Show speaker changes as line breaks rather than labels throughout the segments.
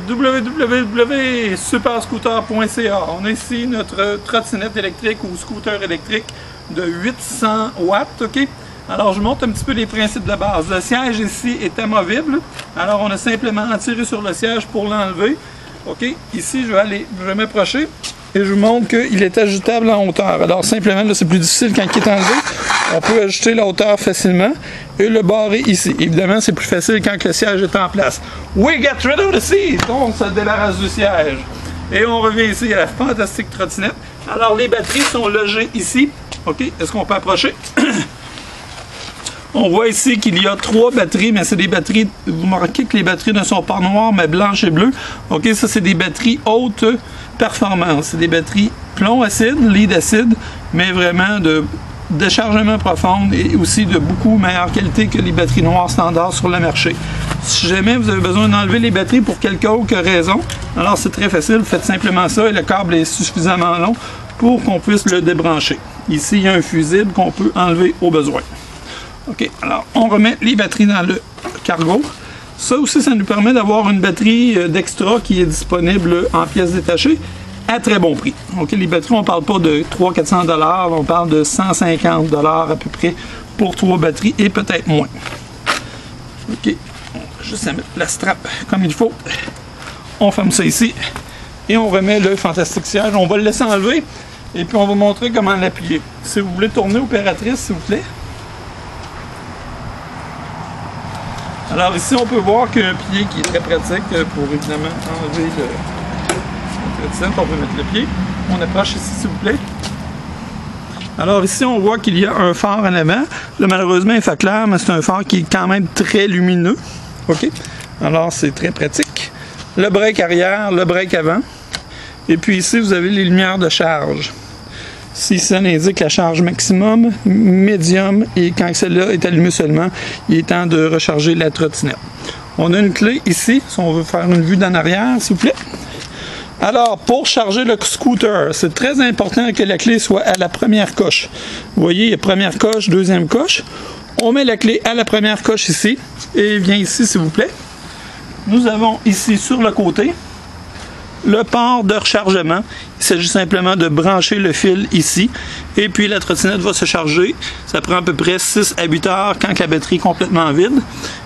www.superscooter.ca. On a ici notre trottinette électrique ou scooter électrique de 800 watts, ok? Alors, je montre un petit peu les principes de base. Le siège ici est amovible. Alors, on a simplement à tirer sur le siège pour l'enlever. Ok? Ici, je vais m'approcher et je vous montre qu'il est ajustable en hauteur. Alors, simplement, là, c'est plus difficile quand il est enlevé. On peut ajuster la hauteur facilement et le barrer ici. Évidemment, c'est plus facile quand le siège est en place. We get rid of the seat! On se débarrasse du siège. Et on revient ici à la fantastique trottinette. Alors, les batteries sont logées ici. OK? Est-ce qu'on peut approcher? On voit ici qu'il y a 3 batteries, mais c'est des batteries, vous remarquez que les batteries ne sont pas noires, mais blanches et bleues. OK, ça c'est des batteries haute performance. C'est des batteries plomb acide, lead acide, mais vraiment de déchargement profond et aussi de beaucoup meilleure qualité que les batteries noires standards sur le marché. Si jamais vous avez besoin d'enlever les batteries pour quelque raison, alors c'est très facile, vous faites simplement ça et le câble est suffisamment long pour qu'on puisse le débrancher. Ici, il y a un fusible qu'on peut enlever au besoin. OK, alors on remet les batteries dans le cargo. Ça aussi, ça nous permet d'avoir une batterie d'extra qui est disponible en pièces détachées à très bon prix. OK, les batteries, on ne parle pas de 300-400 $, on parle de 150 $ à peu près pour 3 batteries et peut-être moins. OK, on va juste mettre la strap comme il faut. On ferme ça ici et on remet le fantastique siège. On va le laisser enlever et puis on va montrer comment l'appuyer. Si vous voulez tourner opératrice, s'il vous plaît. Alors ici, on peut voir qu'il y a un pied qui est très pratique pour évidemment enlever le trottinette. On peut mettre le pied. On approche ici, s'il vous plaît. Alors ici, on voit qu'il y a un phare en avant. Là, malheureusement, il fait clair, mais c'est un phare qui est quand même très lumineux. OK? Alors, c'est très pratique. Le break arrière, le break avant. Et puis ici, vous avez les lumières de charge. Si ça indique la charge maximum, médium, et quand celle-là est allumée seulement, il est temps de recharger la trottinette. On a une clé ici, si on veut faire une vue d'en arrière, s'il vous plaît. Alors, pour charger le scooter, c'est très important que la clé soit à la première coche. Vous voyez, il y a première coche, deuxième coche. On met la clé à la première coche ici, et vient ici, s'il vous plaît. Nous avons ici, sur le côté, le port de rechargement. Il s'agit simplement de brancher le fil ici et puis la trottinette va se charger. Ça prend à peu près 6 à 8 heures quand la batterie est complètement vide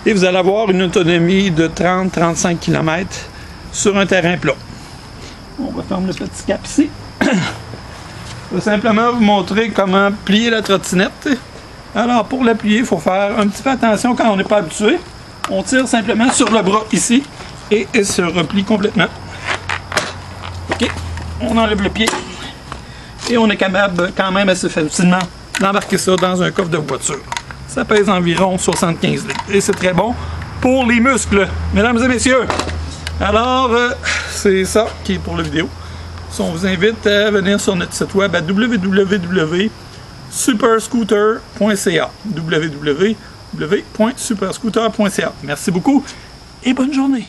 et vous allez avoir une autonomie de 30-35 km sur un terrain plat. On va fermer le petit cap ici. Je vais simplement vous montrer comment plier la trottinette. Alors pour la plier, il faut faire un petit peu attention quand on n'est pas habitué. On tire simplement sur le bras ici et elle se replie complètement. OK, on enlève le pied et on est capable quand même assez facilement d'embarquer ça dans un coffre de voiture. Ça pèse environ 75 litres et c'est très bon pour les muscles, mesdames et messieurs. Alors, c'est ça qui est pour la vidéo. On vous invite à venir sur notre site web à www.superscooter.ca www.superscooter.ca. Merci beaucoup et bonne journée.